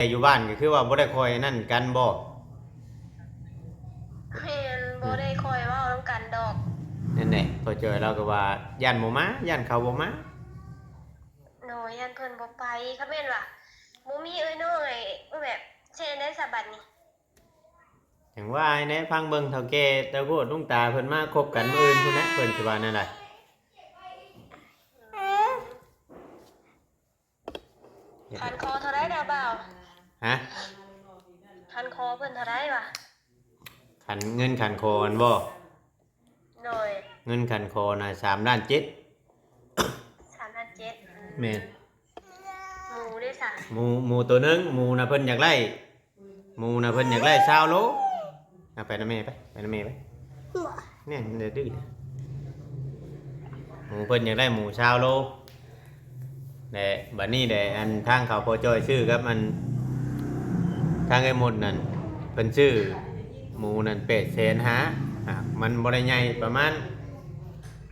แต่อยู่บ้านก็คือว่าบ่ได้คอยนั่นกันบ่แม่นบ่ได้คอยเว้านำกันดอกนั่นแหละพอเจอเราก็ว่าย่านบ่มาย่านเขาบ่มาน้อยยันเพิ่นบ่ไปเขาแม่นว่าบ่มีเอ้ยน้อยแบบเช่นได้สะบัดนี่อย่างว่าไอ้แหน่พังเบิ่งเฒ่าแก่ตะโกดลุงตาเพิ่นมาคบกันมื้ออื่นพุ่นนะเพิ่นสิว่านั่นล่ะคันคอเท่าไรดาวบ่าวฮะคันคอเพิ่นเท่าไรวะขันเงินขันคออันบ่น้อยเงินขันคอน่ะ3.7 ล้าน3,700,000แม่นหมูได้ซะหมูตัวหนึงหมูน่ะเพิ่นอยากได้หมูน่ะเพิ่นอยากได้20 โลเอาไปนำแม่ไปนำแม่ไปเนี่ยมันดื้อหมูเพิ่นอยากได้หมู20 โลแต่บัดนี้ได้อันทางเขาพอจอยชื่อครับมันทางไอ้หมดนั่นเพิ่นชื่อหมูนั่น800,000หามันบ่ได้ใหญ่ประมาณ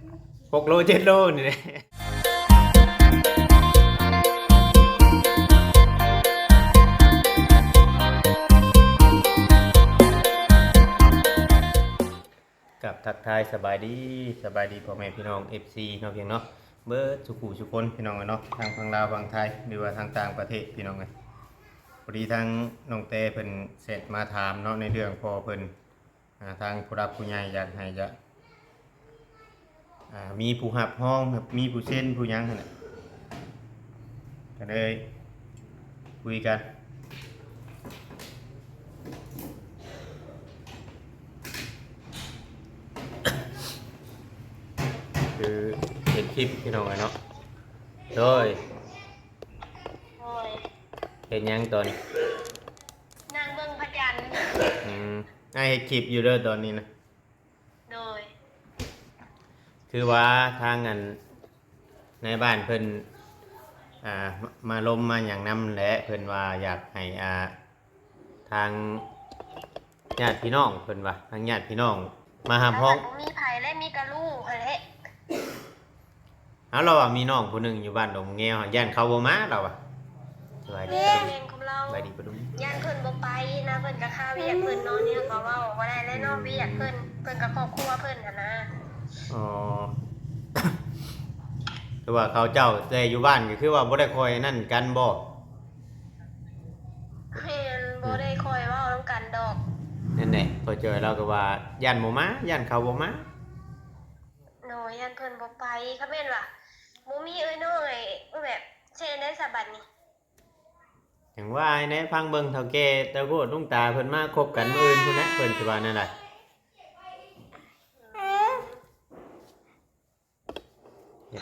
6 โล 7 โลนี่แหละกับทักทายสบายดีพ่อแม่พี่น้อง FC เนาะเพียงเนาะเบิดสุขุทุกคนพี่น้องเนาะทางฝั่งลาวฝั่งไทยหรือว่าทางต่างประเทศพี่น้องเอ้ยพอดีทางน้องเต้เพิ่นเสร็จมาถามเนาะในเรื่องพอเพิ่นทางผู้รับผู้ใหญ่อยากให้จะมีผู้หับห้องมีผู้เช่นผู้หยังนั่นแหละก็เลยคุยกันคือเห็นคลิปพี่น้องเนาะโดยโอ้ยเห็นยังตอนนางเบิ่งพระจันทร์ไอ้เห็นคลิปอยู่เด้อตอนนี้นะโดยคือว่าทางอันในบ้านเพิ่นมาลมมาอย่างนำแหละเพิ่นว่าอยากให้ทางญาติพี่น้องเพิ่นว่าทางญาติพี่น้องมาหาห้องมีไผและมีกะลูกแหละเอาเราว่ามีน้องผู้หนึงอยู่บ้านดงแงวย่านเขาบ่มาเราอ่ะสบายดีปะดุงสบายดีปะดุงย่านเพิ่นบ่ไปนะเพิ่นก็ข้าวเวียกเพิ่นนอนเนี่ยก็เว้าบ่ได้แล้วนอนเวียกเพิ่นก็ครอบครัวเพิ่นหั่นนะอ๋อ คือว่าเขาเจ้าแต่อยู่บ้านก็คือว่าบ่ได้คอยนั่นกันบ่แม่นบ่ได้คอยเว้านำกันดอกนั่นแหละพอเจอเราก็ว่าย่านบ่มาย่านเขาบ่มาน้อยยันเพิ่นบ่ไปเขาแม่นว่าบ่มีเอ้ยน้อยแบบเช่นได้สะบัดนี่อย่างว่าไอ้แหน่พังเบิ่งเฒ่าแก่ตะโกดลุงตาเพิ่นมาคบกันมื้ออื่นพุ่นนะเพิ่นสิว่านั่นล่ะ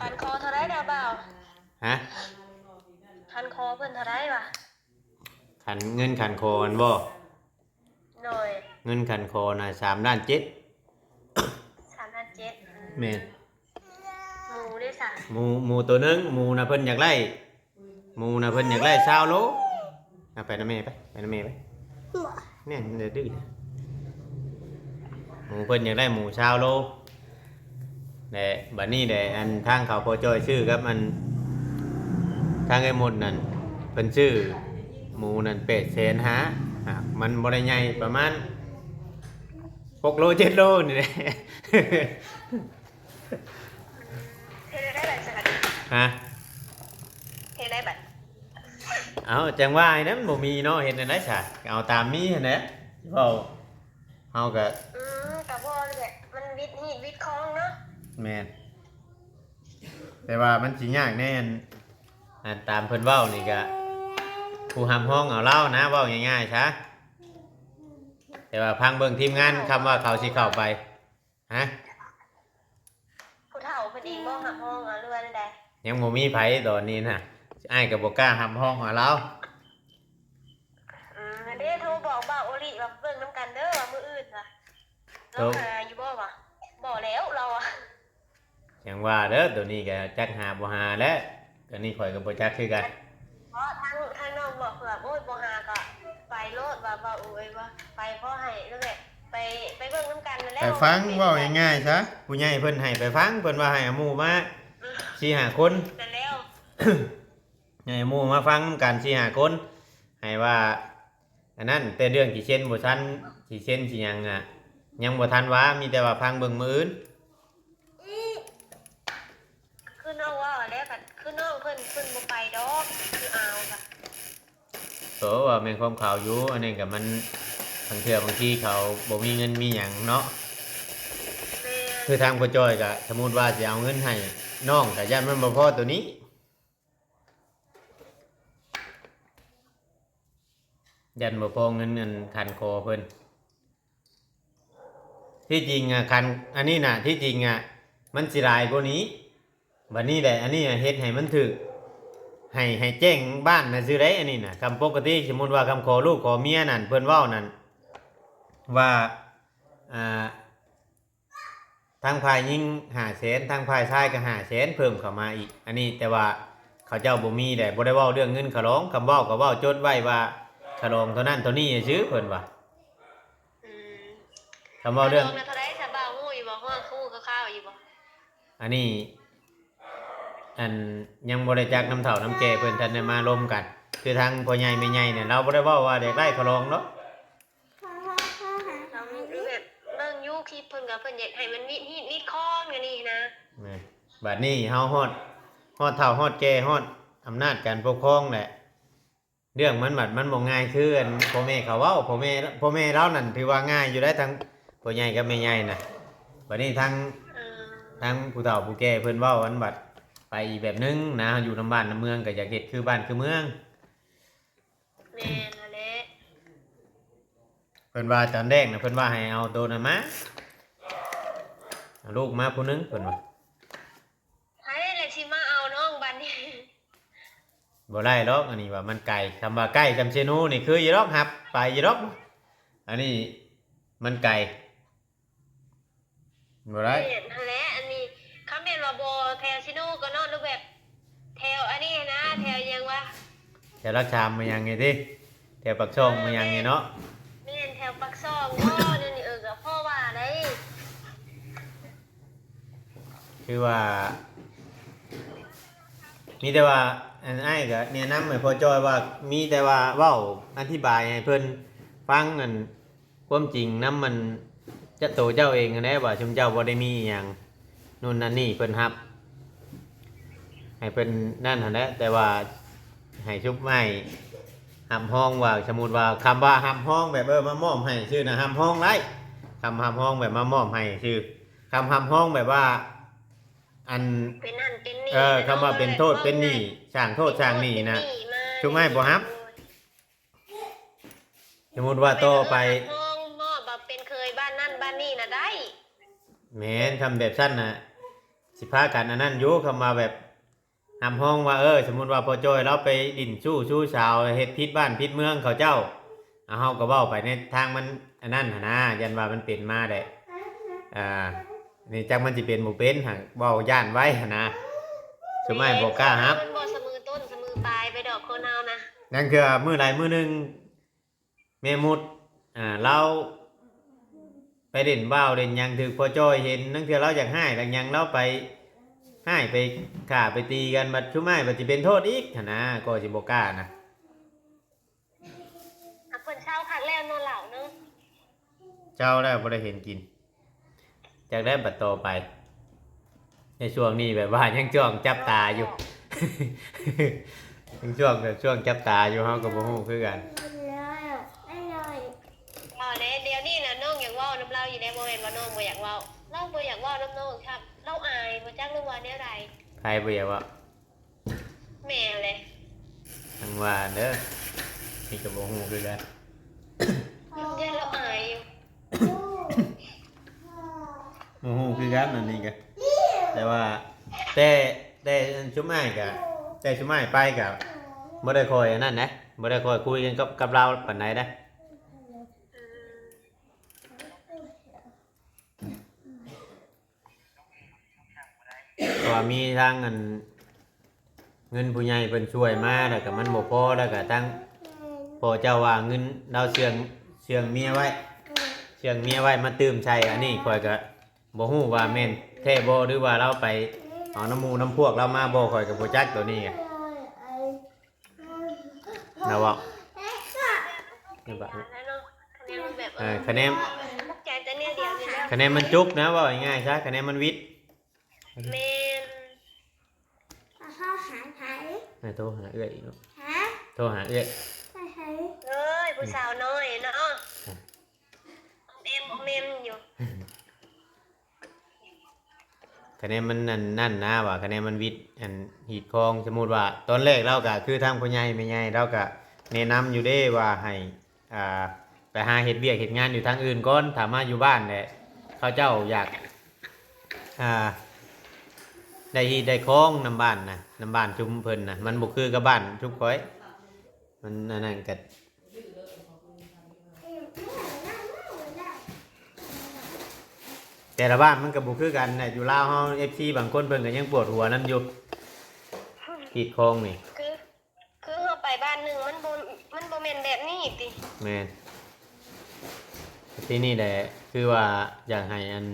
คันคอเท่าไรดาวบ่าวฮะคันคอเพิ่นเท่าไรวะขันเงินขันคออันบ่น้อยเงินขันคอน่ะ3.7 ล้าน3,700,000แม่นหมูได้ซะหมูตัวหนึงหมูน่ะเพิ่นอยากได้หมูน่ะเพิ่นอยากได้20 โลเอาไปนำแม่ไปนำแม่ไปเนี่ยมันดื้อหมูเพิ่นอยากได้หมู20 โลแต่บัดนี้ได้อันทางเขาพอจอยชื่อครับมันทางไอ้หมดนั่นเพิ่นชื่อหมูนั่น800,000หามันบ่ได้ใหญ่ประมาณ6 โล 7 โลนี่แหละ เฮ็ดได้บัดซะบัดฮะเฮ็ดได้บัดเอาจังว่าไอ้นั้นบ่มีเนาะเฮ็ดจังได๋ซะเอาตามมีหั่นแหละเว้าเฮาก็ก็บ่แหละมันวิทย์ฮีดวิทย์คองเนาะแม่นแต่ว่ามันสิยากแน่อันตามเพิ่นเว้านี่ก็ผู้หำห้องเอาเล่านะเว้าง่ายๆซะแต่ว่าพังเบิ่งทีมงานคำว่าเขาสิเข้าไปฮะผู้เฒ่าเพิ่นเองบ่หักห้องเอาเรือนั่นใดยังบ่มีไผตอนนี้น่ะอ้ายก็บ่กล้าหำห้องเอาเล่าเด้โทรบอกบ่าวโอริว่าเบิ่งนำกันเด้อมื้ออื่นน่ะเราหาอยู่บ่วะบ่แล้วเราอ่ะอย่างว่าเด้อตัวนี้ก็จักหาบ่หาแล้วตัวนี้ข่อยก็บ่จักคือกันเพราะทางน้องบอกว่าโอ้ยบ่หาก็ไปโลดว่าบ่าวโอ้ยว่าไปเพราะให้นั่นแหละไปเบิ่งนำกันนั่นแหละไปฟังเว้าง่ายๆซะผู้ใหญ่เพิ่นให้ไปฟังเพิ่นว่าให้เอาหมู่มา4-5 คนนั่นแล้วให้หมู่มาฟังกัน4-5 คนใ ให้ว่าอันนั้นแต่เรื่องกี่เช่นบ่ทันกี่เช่นสิหยังอ่ะยังบ่ทันว่ามีแต่ว่าพังเบิ่งมื้ออื่น คือน้องว่าแล้วกันคือน้องเพิ่นบ่ไปดอกคือเอาค่ะ โตว่าแม่นความข่าวอยู่อันนี้ก็มันบางเทื่อบางทีเขาบ่มีเงินมีหยังเนาะ แม่ คือทางพ่อจ้อยก็สมมุติว่าสิเอาเงินให้น้องก็ย่านมันบ่พอตัวนี้ยันบ่พอเงินอันคันคอเพิ่นที่จริงอ่ะคันอันนี้น่ะที่จริงอ่ะมันสิหลายกว่านี้บัดนี้แหละอันนี้เฮ็ดให้มันถึกให้แจ้งบ้านน่ะซื่อได้อันนี้น่ะคำปกติสมมุติว่าคำขอลูกขอเมียนั่นเพิ่นเว้านั่นว่าอ่าทางฝ่ายหญิง500,000ทางฝ่ายชายก็500,000เพิ่มเข้ามาอีกอันนี้แต่ว่าเขาเจ้าบ่มีแหละบ่ได้เว้าเรื่องเงินขะร้องคำเว้าก็เว้าจดไว้ว่าขะร้องเท่านั้นเท่านี้ซื่อเพิ่นว่า อืม คำเว้าเรื่อง นะเท่าใดซะบ่าวฮู้อยู่บ่ฮู้คู่ข้าวๆอยู่บ่ อันนี้อันยังบ่ได้จักน้ำเฒ่าน้ำแก่เพิ่นทันได้มาร่วมกันคือทางพ่อใหญ่แม่ใหญ่เนี่ยเราบ่ได้เว้าว่าเด็กได้ขะร้องเนาะ เราแบบเบิ่งอยู่คลิปเพิ่นก็เพิ่นอยากให้มันนิดคอนกันนี่นะ แม่บัดนี้เฮาฮอดเฒ่าฮอดแก่ฮอดอำนาจการปกครองแหละเรื่องมันบัดมันบ่ง่ายคืออันพ่อแม่เขาเว้าพ่อแม่เรานั่นถือว่าง่ายอยู่ได้ทั้งพ่อใหญ่กับแม่ใหญ่น่ะบัดนี้ทาง เออ ผู้เฒ่าผู้แก่เพิ่นเว้าอันบัดไปอีกแบบนึงนะอยู่นำบ้านนำเมืองก็อยากเฮ็ดคือบ้านคือเมือง แม่นนั่นแหละ เพิ่นว่าตอนแรกน่ะเพิ่นว่าให้เอาตัวนั้นมาเอาลูกมาผู้หนึงเพิ่นว่า ให้เลยสิมาเอาน้องบัดนี้ บ่ได้หรอกอันนี้ว่ามันไกลคำว่าใกล้จำเชนูนี่คืออยู่ดอกครับไปอยู่ดอกอันนี้มันไกลบ่ได้ แม่นนั่นแหละอันนี้คำแม่นว่าบ่แถวซิโนก็นอนรูปแบบแถวอันนี้นะแถวยังวะ แถวรักชามมันยังไงติแถวปักช่องมันยังไงเนาะ แม่นแถวปักซองพ่อเดี๋ยวนี้ก็พ่อว่าได้ คือว่ามีแต่ว่าอันอ้ายก็แนะนำให้พ่อจอยว่ามีแต่ว่าเว้าอธิบายให้เพิ่นฟังอันความจริงนํมันจะโตเจ้าเองอันแหละว่าชุมเจ้าบ่ได้มีอิหยังนู่นนั่นนี่เพิ่นรับให้เพิ่นนั่นหั่นแหละแต่ว่าให้ชุบไม้ห้ำห้องว่าสมมุติว่าคำว่าห้ำห้องแบบมามอบให้ชื่อน่ะห้ำห้องไรคำห้ำห้องแบบมามอบให้ชื่อคำห้ำห้องแบบว่าอัน เป็นนั่นเป็นนี่ คำว่าเป็นโทษเป็นหนี้สร้างโทษสร้างหนี้นะ ชุบให้บ่ฮับ สมมุติว่าโตไป ห้องหม้อแบบเป็นเคยบ้านนั่นบ้านนี่นะได้ แม้นคำแบบสั้นน่ะสิพากันอันนั้นอยู่คำว่าแบบนำห้องว่าสมมุติว่าพอจอยเราไปดินชู้สาวเฮ็ดพิษบ้านพิษเมืองเขาเจ้าเฮาก็เว้าไปในทางมันอันนั้นหั่นนะยันว่ามันเป็นมาได้นี่จักมันสิเป็นบ่เป็นหั่นเว้าย่านไว้หั่นนะสุดท้ายบ่กล้ารับ มันบ่เสมอต้นเสมอปลายไปดอกโคนเอานะ นั่นคือมื้อใดมื้อหนึงแม่มุดเราไปเล่นว่าวเล่นหยังถึกพอจอยเห็นนั่นคือเราอยากให้แต่ยังเราไปให้ไปฆ่าไปตีกันบัดชุไม้บัดสิเป็นโทษอีกหั่นนะก็สิบ่กล้านะ เพิ่นเช้าคักแล้วนอนเหล่าเนาะ เจ้าแล้วบ่ได้เห็นกินจากได้บัดต่อไปในช่วงนี้แบบว่ายังช่วงจับตาอยู่ ยังช่วงแบบช่วงจับตาอยู่เฮาก็บ่ฮู้คือกัน อ๋อเดี๋ยวนี้น่ะน้องอยากเว้าน้ำเราอยู่ในโมเมนต์ว่าน้องบ่อยากเว้าเราบ่อยากเว้าน้ำน้องครับเราอายบ่จักรู้ว่าแนวใด ใครบ่อยากว่า แม่เลย ทางว่าเด้อนี่ก็บ่ฮู้คือกัน เดี๋ยวเราอายอยู่ บ่ฮู้คือกันอันนี้ก็แต่ว่าแต่ชุไม้ก็แต่ชุไม้ไปก็บ่ได้ค่อยอันนั้นนะบ่ได้ค่อยคุยกันกับเราปานใดนะ เพราะว่ามีทางเงินผู้ใหญ่เพิ่นช่วยมาแล้วก็มันบ่พอแล้วก็ทั้งพ่อเจ้าว่าเงินเราเชื่องเมียไว้เชื่องเมียไว้มาตื่มใช้อันนี้ข่อยก็บ่ฮู้ว่าแม่นแท้บ่หรือว่าเราไปเอาน้ำหมู่น้ำพวกเรามาบ่ข่อยก็บ่จักตัวนี้ไงนะว่า ในบัตร แล้วเนาะคะแนนมันแบบ คะแนน ตกใจแต่เนี่ยเดียวนี่แล้ว คะแนนมันจุกนะว่าง่ายๆใช่คะแนนมันวิทย์ เมน ข้าวหาไทย โทรหาเอื้อยอีกเนาะ ฮะ โทรหาเอื้อย ไทย เอ้ยผู้สาวน้อยเนาะเมมอยู่ คะแนนมันนั่นนะว่าคะแนนมันวิทย์อันหีดคองสมมุติว่าตอนแรกเราก็คือทางพ่อใหญ่แม่ใหญ่เราก็แนะนำอยู่เด้ว่าให้ไปหาเฮ็ดเวียกเฮ็ดงานอยู่ทางอื่นก่อนถ้ามาอยู่บ้านเนี่ยเขาเจ้าอยากได้คล้องน้ำบ้านนะน้ำบ้านชุมเพิ่นนะมันบ่คือกับบ้านชุมก้อยมันอันนั้นก็แต่ละบ้านมันก็บ่คือกันนะอยู่ลาวเฮา FC บางคนเพิ่นก็ยังปวดหัวนํอยู่ขีดคองนี่ คือเราไปบ้านหนึ่งมันโบเมนแบบนี้ติ แม่นที่นี่แหละคือว่าอยากให้อัน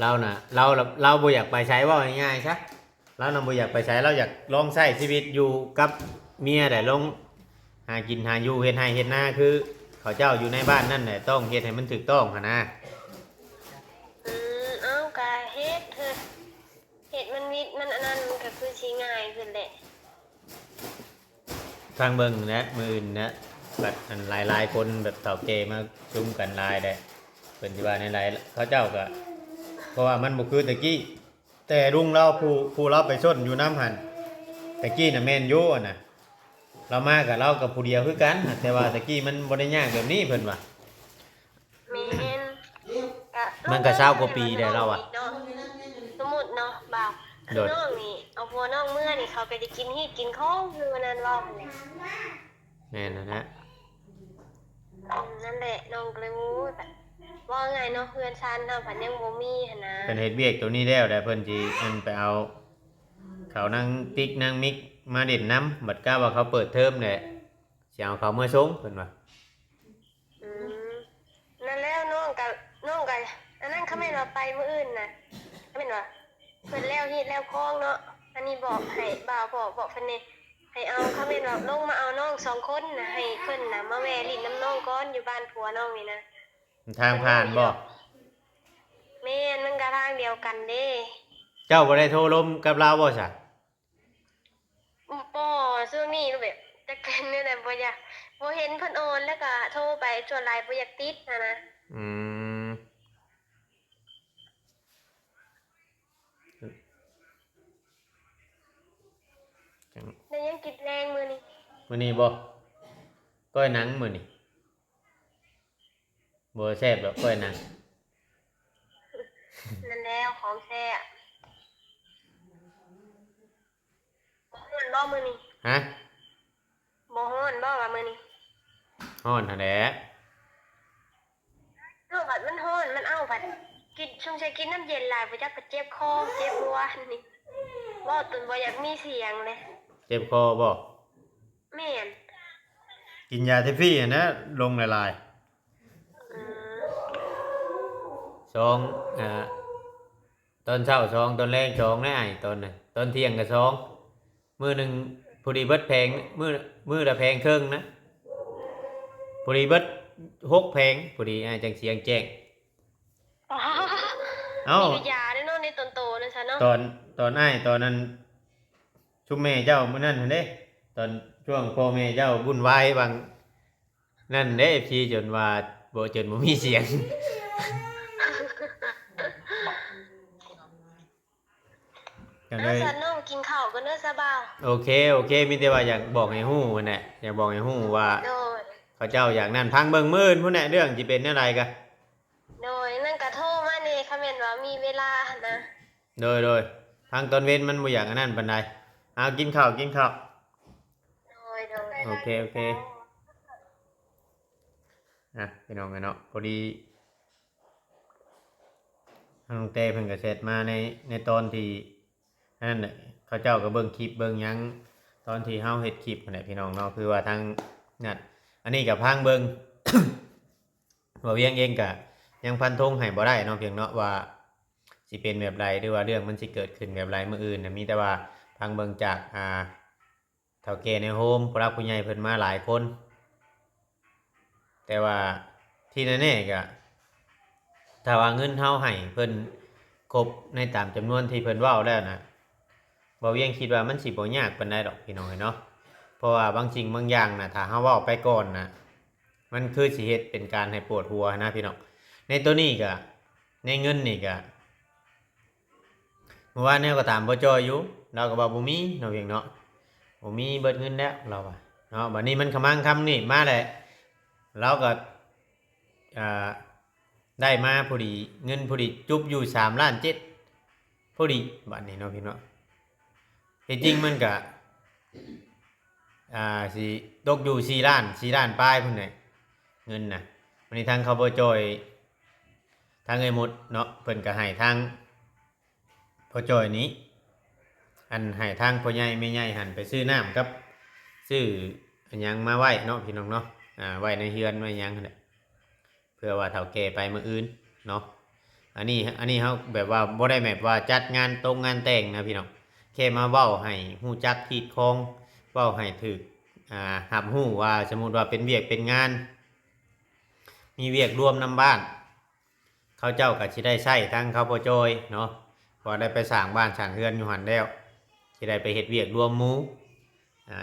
เราน่ะเราบ่อยากไปใช้ว่าง่ายๆซะเรานำบ่อยากไปใช้เราอยากลองใช้ชีวิตอยู่กับเมียได้ลองหากินหาอยู่เฮ็ดไร่เฮ็ดนาคือเขาเจ้าอยู่ในบ้านนั่นแหละต้องเฮ็ดให้มันถูกต้องหั่นนะ เอากะเฮ็ดเถอะเฮ็ดมันวิดมันอันนั้นก็คือสิง่ายขึ้นแหละ ทางเบิ่งนะมื้ออื่นนะแบบอันหลายๆคนแบบเฒ่าแก่มาชุมกันหลายได้เพิ่นสิว่าในหลายเขาเจ้าก็เพราะว่ามันบ่คือตะกี้แต่ลุงเราผู้เราไปชนอยู่น้ำหั่นตะกี้น่ะแม่นอยู่อะน่ะเรามากับเรากับผู้เดียวคือกันแต่ว่าตะกี้มันบ่ได้ยากแบบนี้เพิ่นว่า แม่นกะ มันก็20กว่าปีแล้วเราอะ สมมุติเนาะบ่าวคือน้องนี่เอาพัวน้องเมื่อนี่เขาก็จะกินฮีดกินของคือวันนั้นรอบนี่ แม่นนะ นั่นแหละน้องก็เลยรู้แบบว่าไงเนาะเพื่อนชันทำผันยังบ่มีหั่นนะ เพิ่นเฮ็ดเวียกตัวนี้แล้วแต่เพิ่นสิอันไปเอาเขานั่งติ๊กนั่งมิกมาเด่นน้ำบัดก้าว่าเขาเปิดเทอมแหละสิเอาเขาเมื่อส่งเพิ่นว่า อืมนั่นแล้วน้องกับอันนั้นเขาไม่นว่าไปมื้ออื่นน่ะเขาไม่นว่าเพิ่นแล้วฮีดแล้วคล้องเนาะอันนี้บอกให้บ่าวบอกเพิ่นนี่ให้เอาเขาไม่นว่าลงมาเอาน้อง2คนน่ะให้เพิ่นน่ะมาแวะลิ้นน้ำน้องก่อนอยู่บ้านผัวน้องนี่นะ ทางผ่านบ่ แม่นมันก็ทางเดียวกันเด้ เจ้าบ่ได้โทรลมกับเราบ่ซะ บ่ช่วงนี้แบบจะเป็นนี่แหละบ่เห็นเพิ่นโอนแล้วก็โทรไปชวนไลน์บ่อยากติดนะ อืม ได้ยังกินแรงมื้อนี้ มื้อนี้บ่ก้อยหนังมื้อนี้บ่แซ่บดอกก้อยหนัง นั่นแล้วของแท้อะบ่ฮ้อนบ่มื้อนี้ ฮะ บ่ฮ้อนบ่ว่ามื้อนี้ ฮ้อนหั่นแหละ เอาผัดมันฮ้อนมันเอาผัดกินช่วงใช้กินน้ำเย็นหลายบ่จักก็เจ็บคอเจ็บหัวนี่เว้าจนบ่อยากมีเสียงเลย เจ็บคอบ่ แม่น กินยาเทฟี่อะนะลงหลาย อืม ๆสองตอนเช้าสองตอนแรงสองนะไอ้ตอนน่ะตอนเที่ยงก็สองมื้อหนึงพอดีเบิดแพงมื้อละแพงครึ่งนะพอดีเบิด6แพงพอดีอ้ายจังเสียงแจ้ง อ๋อ เอ้า มียาด้วยเนาะในตนโตนั่นซะเนาะ ตอนอ้ายตอนนั้นชุมแม่เจ้ามื้อนั้นหั่นเด้ตอนช่วงพ่อแม่เจ้าวุ่นวายบางนั่นเด้ FC จนว่าจนบ่มีเสียง ก็เล เด้อย ซะน้องกินข้าวกันเด้อซะบ่าว โอเคมีแต่ว่าอยากบอกให้ฮู้นั่นแหละอยากบอกให้ฮู้ว่า โดย เขาเจ้าอยากนั่นพังเบิ่งมื้อพุ่นน่ะเรื่องสิเป็นอะไรกะ โดยนั่นก็โทรมานี่คำเห็นว่ามีเวลาหั่นนะ โดยทางตอนเว้นมันบ่อยากอันนั้นปานใดเอากินข้าว โดย โอเคพี่น้องกันเนาะพอดีทางเต้เพิ่นก็เสร็จมาในตอนที่นั่นแหละเขาเจ้าก็เบิ่งคลิปเบิ่งหยังตอนที่เฮาเฮ็ดคลิปนั่นแหละพี่น้องเนาะคือว่าทางนั่นอันนี้ก็พังเบิ่ง ว่าเวียงเองก็ยังพันธงให้บ่ได้เนาะเพียงเนาะว่าสิเป็นแบบไรหรือว่าเรื่องมันสิเกิดขึ้นแบบไรมื้ออื่นน่ะมีแต่ว่าพังเบิ่งจากเฒ่าแก่ในโฮมผู้รักผู้ใหญ่เพิ่นมาหลายคน แต่ว่าที่แน่ๆก็ถ้าว่าเงินเฮาให้เพิ่นครบในตามจำนวนที่เพิ่นเว้าแล้วนะบ่เวียงคิดว่ามันสิบ่ยากปานใดดอกพี่น้องเนาะเพราะว่าบางสิ่งบางอย่างน่ะถ้าเฮาเว้าไปก่อนน่ะมันคือสิเฮ็ดเป็นการให้ปวดหัวนะพี่น้องในตัวนี้ก็ในเงินนี่ก็เมื่อวานเนี่ยก็ถามบ่จอยอยู่เราก็ว่าบ่มีเนาะเพียงเนาะบ่มีเบิดเงินแล้วเราว่าเนาะบัดนี้มันขมังคำนี่มาแล้วเราก็อ่าได้มาพอดีเงินพอดีจุบอยู่3.7 ล้านพอดีบัดนี้เนาะพี่เนาะที่จริงมันก็สิตกอยู่4 ล้านปลายพุ่นน่ะเงินน่ะวันนี้ทางเขาบ่จอยทางไอ้หมดเนาะเพิ่นก็ให้ทางพ่อจอยนี้อันให้ทางพ่อใหญ่แม่ใหญ่หันไปซื้อน้ำกับซื้ออันหยังมาไว้เนาะพี่น้องเนาะไว้ในเฮือนไว้หยังนั่นแหละเพื่อว่าเฒ่าแก่ไปมื้ออื่นเนาะอันนี้เฮาแบบว่าบ่ได้แบบว่าจัดงานตรงงานแต่งนะพี่น้องแค่มาเว้าให้ฮู้จักที่คองเว้าให้ถูกรับรู้ว่าสมมุติว่าเป็นเวียกเป็นงานมีเวียกรวมนำบ้านเขาเจ้าก็สิได้ใช้ทางเขาพ่อจอยเนาะพอได้ไปสร้างบ้านสร้างเรือนอยู่หันแล้วสิได้ไปเฮ็ดเวียกรวมหมู่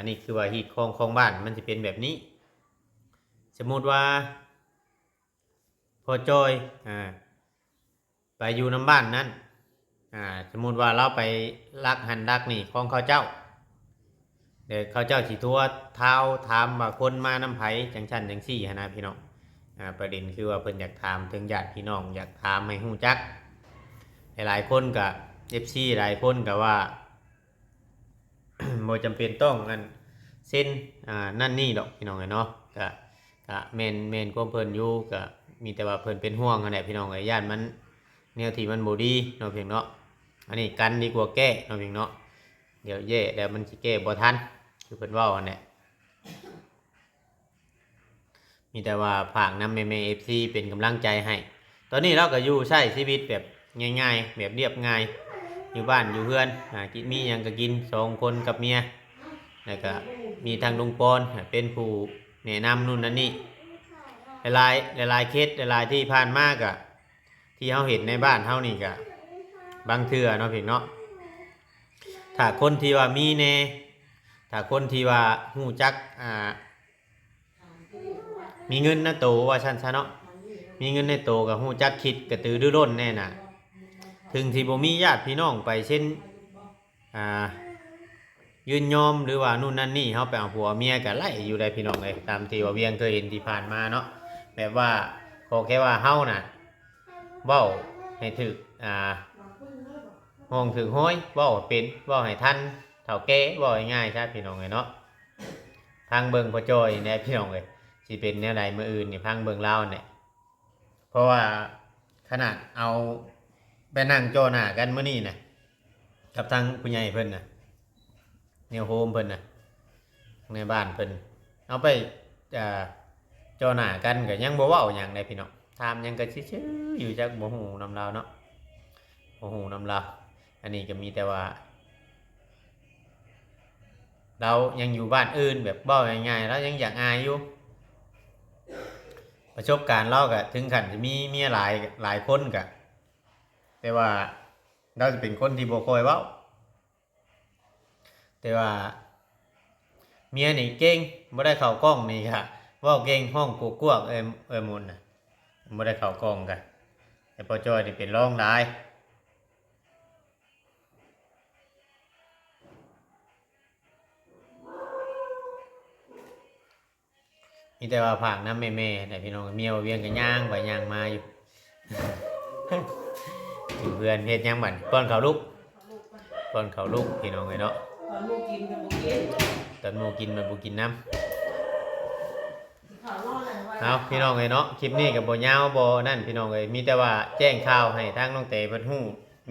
นี่คือว่าฮีตของบ้านมันสิเป็นแบบนี้สมมุติว่าพ่อจอยไปอยู่นำบ้านนั้นสมมุติว่าเราไปลักหันลักนี่ของเขาเจ้าเดี๋ยวเขาเจ้าสิทั่วเท้าถามว่าคนมานำไผจังซั่นจังซี่หันนะพี่น้องประเด็นคือว่าเพิ่นอยากถามถึงญาติพี่น้องอยากถามให้ฮู้จักหลายคนก็ FC หลายคนก็ว่า บ่จำเป็นต้องอันเซ็นนั่นนี่ดอกพี่น้องเนาะก็แม่นความเพิ่นอยู่ก็มีแต่ว่าเพิ่นเป็นห่วงนั่นแหละพี่น้องย่านมันแนวที่มันบ่ดีเนาะเพียงเนาะอันนี้กันดีกว่าแก้เนาะเพียงเนาะเดี๋ยวแย่แล้วมันสิแก้บ่ทันคือเพิ่นเว้าอันนี้มีแต่ว่าฝากนำแม่ๆ FC เป็นกำลังใจให้ตอนนี้เราก็อยู่ใช้ชีวิตแบบง่ายๆแบบเรียบง่ายอยู่บ้านอยู่เพื่อนกินมีหยังก็กิน2 คนกับเมียแล้วก็มีทางลุงปอนเป็นผู้แนะนำนู่นนั่นนี่หลายเคสหลายที่ผ่านมากอะที่เฮาเห็นในบ้านเฮานี่ก็บางเทื่อเนาะพี่เนาะถ้าคนที่ว่ามีแน่ถ้าคนที่ว่าฮู้จักมีเงินนะโตว่าซั่นซะเนาะมีเงินในโตก็ฮู้จักคิดกระตือรือร้นแน่น่ะถึงที่บ่มีญาติพี่น้องไปเช่นยืนยอมหรือว่านู่นนั่นนี่เฮาไปเอาผัวเมียก็ไล่อยู่ได้พี่น้องเลยตามที่ว่าเวียงเคยเห็นที่ผ่านมาเนาะแบบว่าขอแค่ว่าเฮาน่ะเว้าให้ถึกห้องถึกห้อยเว้าเป็นเว้าให้ทันเฒ่าแก่เว้าง่ายๆซะพี่น้องเลยเนาะทางเบิ่งพ่อจ้อยแน่พี่น้องเลยสิเป็นแนวใดมื้ออื่นนี่พังเบิ่งเล่าเนี่ยเพราะว่าขนาดเอาไปนั่งโจหน้ากันมื้อนี้น่ะกับทางผู้ใหญ่เพิ่นน่ะแนวโฮมเพิ่นน่ะในบ้านเพิ่นเอาไปโจหน้ากันก็ยังบ่เว้าหยังได้พี่น้องถามหยังก็ซื่อๆอยู่จักบ่ฮู้นำลาวเนาะบ่ฮู้นำลาวอันนี้ก็มีแต่ว่าเรายังอยู่บ้านอื่นแบบเว้าง่ายๆแล้วยังอยากอายอยู่ประสบการณ์เราก็ถึงขั้นจะมีเมียหลายคนก็แต่ว่าเราจะเป็นคนที่บ่ค่อยเว้าแต่ว่าเมียนี่เก่งบ่ได้เข้ากล้องนี่ค่ะเว้าเก่งห้องกวกๆมุนน่ะบ่ได้เข้ากล้องกันแต่พ่อจ้อยนี่เป็นรองหลายมีแต่ว่าผากน้ำแม่ๆแต่พี่น้องเมียเวียงกันย่างไปย่างมาอยู่ อยู่เพื่อนเฮ็ดย่างบั่นป้อนเขาลูกพี่น้องเนาะตอนหมูกินมันบ่กินน้ำเอาพี่น้องเนาะคลิปนี้กับบ่ยาวบ่นั่นพี่น้องมีแต่ว่าแจ้งข่าวให้ทางน้องเต๋เพิ่นฮู้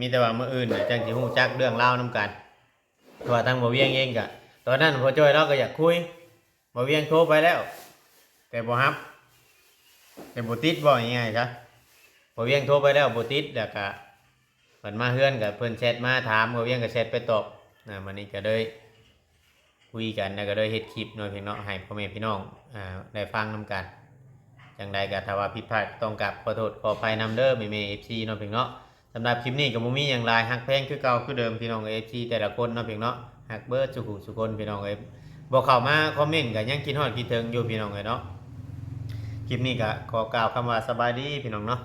มีแต่ว่ามื้ออื่นจังสิฮู้จักเรื่องราวนํกันเพราะว่าทางบ่เวียงเองก็ตอนนั้นพ่อจ้อยเราก็อยากคุยบ่เวียงโทรไปแล้วแต่บ่รับแต่บ่ติดบ่ง่ายๆซะบ่เวียงโทรไปแล้วบ่ติดแล้วก็เพิ่นมาเฮือนก็เพิ่นแชทมาถามบ่เวียงก็แชทไปตอบวันนี้ก็เลยคุยกันแล้วก็เลยเฮ็ดคลิปเนาะพี่น้องให้พ่อแม่พี่น้องได้ฟังนํกัน จังใดก็ถ้าว่าผิดพลาดต้องกราบขอโทษขออภัยนำเด้อแม่ๆ FC เนาะเพียงเนาะสำหรับคลิปนี้ก็บ่มีหยังหลายฮักแพงคือเก่าคือเดิมพี่น้อง FC แต่ละคนเนาะเพียงเนาะฮักเบิดสุคนพี่น้องเอ้ยบ่เข้ามาคอมเมนต์ก็ยังคิดฮอดคิดถึงอยู่พี่น้องเอ้ยเนาะคลิปนี้ก็ขอกล่าวคำว่าสบายดีพี่น้องเนาะ